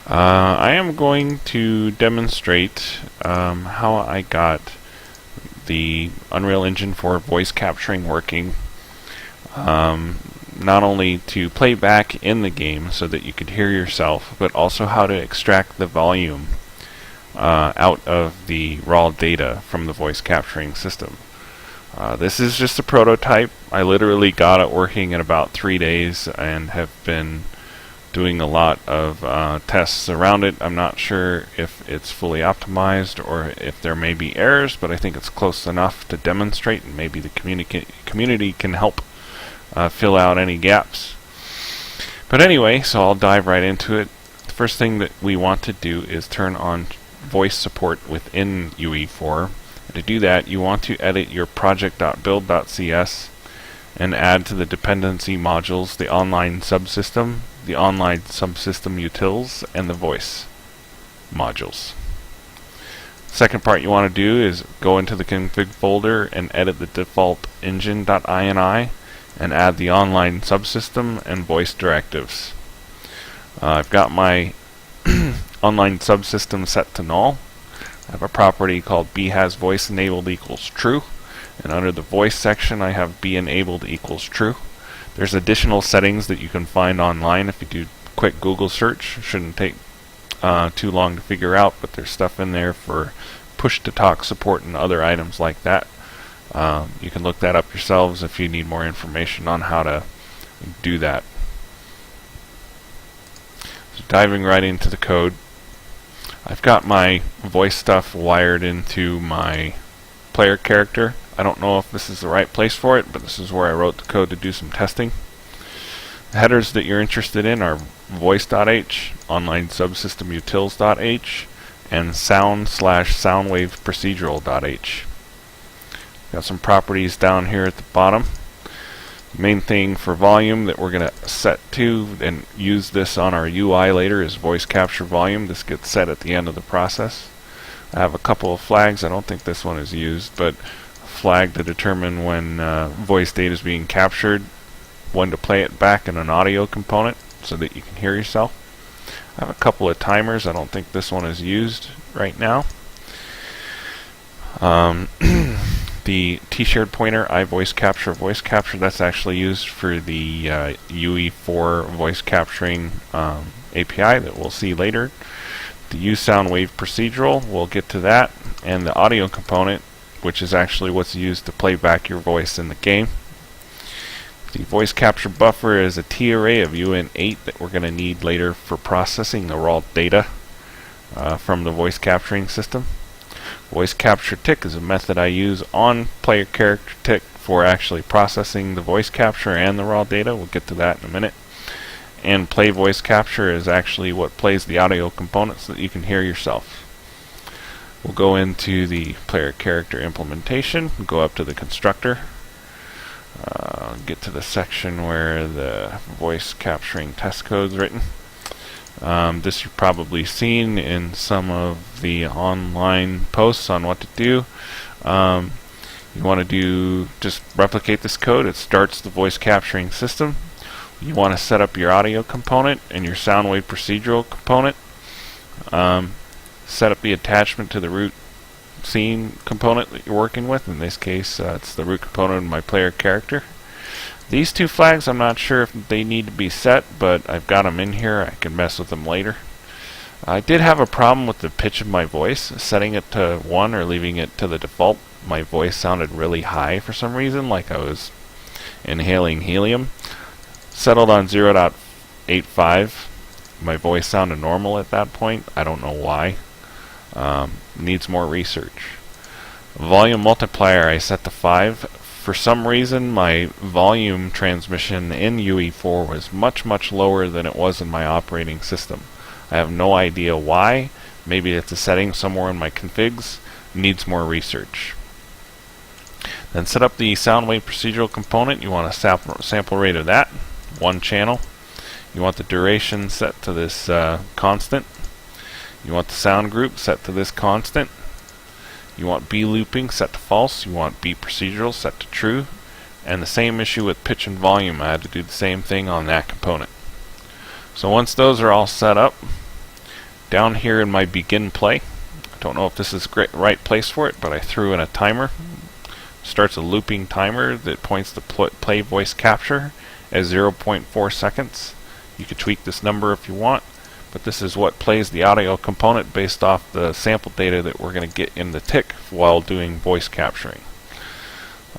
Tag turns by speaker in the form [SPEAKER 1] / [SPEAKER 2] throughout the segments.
[SPEAKER 1] I am going to demonstrate how I got the Unreal Engine 4 voice capturing working, not only to play back in the game so that you could hear yourself, but also how to extract the volume out of the raw data from the voice capturing system. This is just a prototype. I literally got it working in about 3 days and have been doing a lot of tests around it. I'm not sure if it's fully optimized or if there may be errors, but I think it's close enough to demonstrate, and maybe the community can help fill out any gaps. But anyway, so I'll dive right into it. The first thing that we want to do is turn on voice support within UE4. And to do that, you want to edit your project.build.cs and add to the dependency modules the online subsystem, the online subsystem utils, and the voice modules. Second part you want to do is go into the config folder and edit the default engine.ini and add the online subsystem and voice directives. I've got my online subsystem set to null. I have a property called bHasVoiceEnabled equals true, and under the voice section I have beEnabled equals true. There's additional settings that you can find online if you do quick Google search. Shouldn't take too long to figure out, but there's stuff in there for push-to-talk support and other items like that. You can look that up yourselves if you need more information on how to do that. So diving right into the code, I've got my voice stuff wired into my player character. I don't know if this is the right place for it, but this is where I wrote the code to do some testing. The headers that you're interested in are voice.h, online subsystem utils.h, and sound/soundwave procedural.h. Got some properties down here at the bottom. The main thing for volume that we're going to set to and use this on our UI later is voice capture volume. This gets set at the end of the process. I have a couple of flags. I don't think this one is used, but flag to determine when voice data is being captured, when to play it back in an audio component so that you can hear yourself. I have a couple of timers. I don't think this one is used right now. The T-shared pointer, voice capture, that's actually used for the UE4 voice capturing API that we'll see later. The use sound wave procedural, we'll get to that, and the audio component, which is actually what's used to play back your voice in the game. The voice capture buffer is a T array of UN8 that we're going to need later for processing the raw data from the voice capturing system. Voice capture tick is a method I use on player character tick for actually processing the voice capture and the raw data. We'll get to that in a minute. And play voice capture is actually what plays the audio component so that you can hear yourself. We'll go into the player character implementation, go up to the constructor, get to the section where the voice capturing test code is written. This you've probably seen in some of the online posts on what to do. You want to just replicate this code. It starts the voice capturing system. You want to set up your audio component and your sound wave procedural component. Set up the attachment to the root scene component that you're working with. In this case, it's the root component of my player character. These two flags, I'm not sure if they need to be set, but I've got them in here. I can mess with them later. I did have a problem with the pitch of my voice. Setting it to 1 or leaving it to the default, my voice sounded really high for some reason, like I was inhaling helium. Settled on 0.85. My voice sounded normal at that point. I don't know why. Needs more research. Volume multiplier I set to 5. For some reason, my volume transmission in UE4 was much lower than it was in my operating system. I have no idea why. Maybe it's a setting somewhere in my configs. Needs more research. Then set up the sound wave procedural component. You want a sample rate of that, 1 channel. You want the duration set to this constant. You want the sound group set to this constant. You want B looping set to false. You want B procedural set to true. And the same issue with pitch and volume. I had to do the same thing on that component. So once those are all set up, Down here in my begin play, I don't know if this is the right place for it, but I threw in a timer. Starts a looping timer that points to play voice capture at 0.4 seconds. You could tweak this number if you want, but this is what plays the audio component based off the sample data that we're going to get in the tick while doing voice capturing.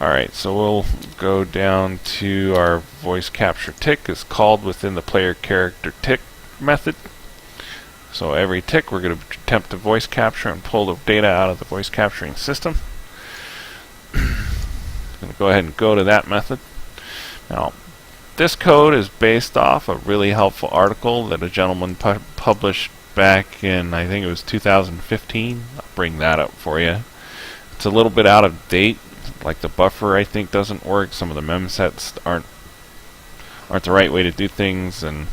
[SPEAKER 1] Alright, so we'll go down to our voice capture tick is called within the player character tick method. So every tick we're going to attempt to voice capture and pull the data out of the voice capturing system. I'm going to go ahead and go to that method. Now, this code is based off a really helpful article that a gentleman published back in, I think it was 2015. I'll bring that up for you. It's a little bit out of date. Like the buffer, I think, doesn't work. Some of the mem sets aren't the right way to do things, and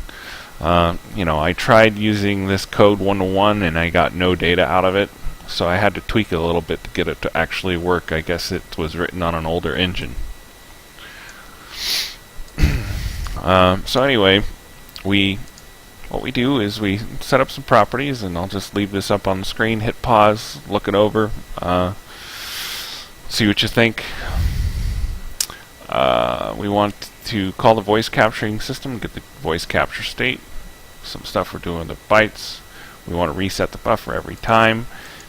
[SPEAKER 1] I tried using this code one-to-one, and I got no data out of it. So I had to tweak it a little bit to get it to actually work. I guess it was written on an older engine. So anyway, what we do is we set up some properties, and I'll just leave this up on the screen, hit pause, look it over, see what you think. We want to call the voice capturing system, get the voice capture state, some stuff we're doing with the bytes. We want to reset the buffer every time.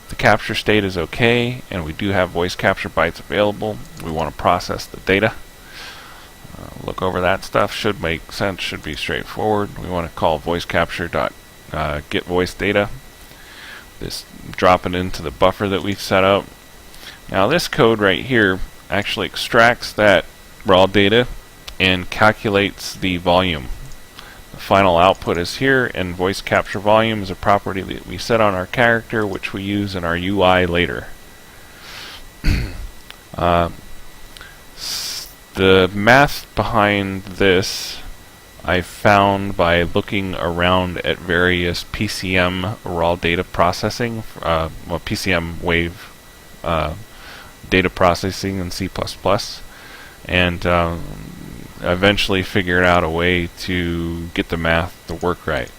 [SPEAKER 1] The capture state is okay, and we do have voice capture bytes available. We want to process the data. Look over that stuff. Should make sense. Should be straightforward. We want to call voice capture get voice data. This drop it into the buffer that we've set up. Now this code right here actually extracts that raw data and calculates the volume. The final output is here, and voice capture volume is a property that we set on our character, which we use in our UI later. The math behind this I found by looking around at various PCM raw data processing, PCM wave data processing in C++, and eventually figured out a way to get the math to work right.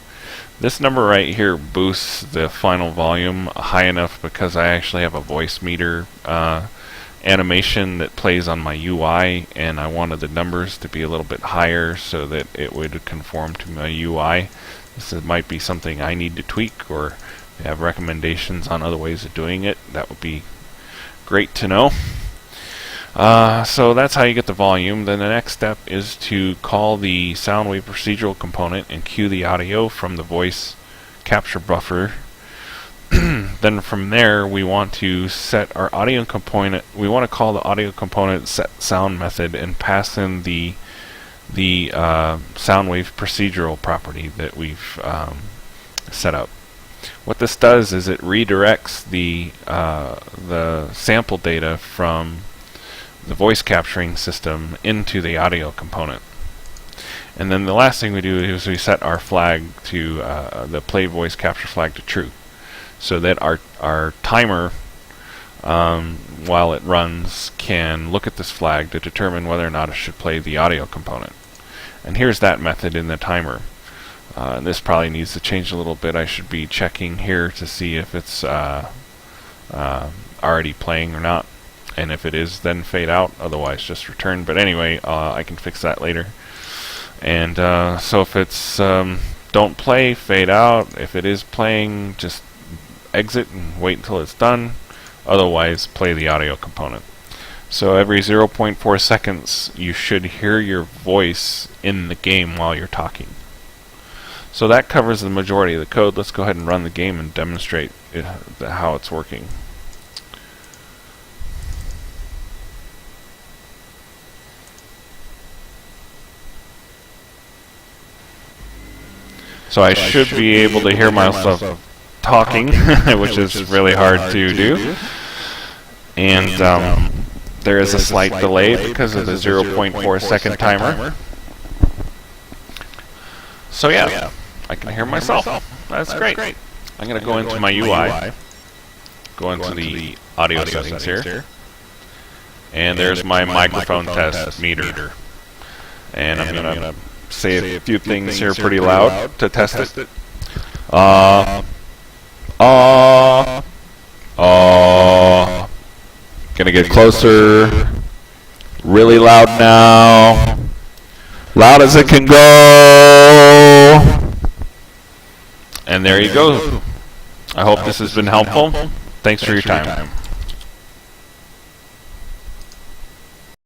[SPEAKER 1] This number right here boosts the final volume high enough because I actually have a voice meter animation that plays on my UI, and I wanted the numbers to be a little bit higher so that it would conform to my UI. This might be something I need to tweak, or if you have recommendations on other ways of doing it, that would be great to know. So that's how you get the volume. Then the next step is to call the sound wave procedural component and cue the audio from the voice capture buffer. Then from there we want to set our audio component. We want to call the audio component set sound method and pass in the sound wave procedural property that we've set up. What this does is it redirects the sample data from the voice capturing system into the audio component. And then the last thing we do is we set our flag to the play voice capture flag to true, so that our timer, while it runs, can look at this flag to determine whether or not it should play the audio component. And here's that method in the timer. And this probably needs to change a little bit. I should be checking here to see if it's already playing or not. And if it is, then fade out. Otherwise, just return. But anyway, I can fix that later. And so if it's don't play, fade out. If it is playing, just exit and wait until it's done. Otherwise, play the audio component. So every 0.4 seconds, you should hear your voice in the game while you're talking. So that covers the majority of the code. Let's go ahead and run the game and demonstrate how it's working. So I should be able to hear myself talking, which is really hard to do. And there is a slight delay because of the 0.4 second timer. So yeah, I can hear myself. That's great. I'm going to go into my UI, go into the audio settings here, and there's my microphone test meter. And I'm going to say a few things here pretty loud to test it. Ah. Ah. Gonna get closer. Really loud now. Loud as it can go. And there you go. I hope this has been helpful. Thanks for your time.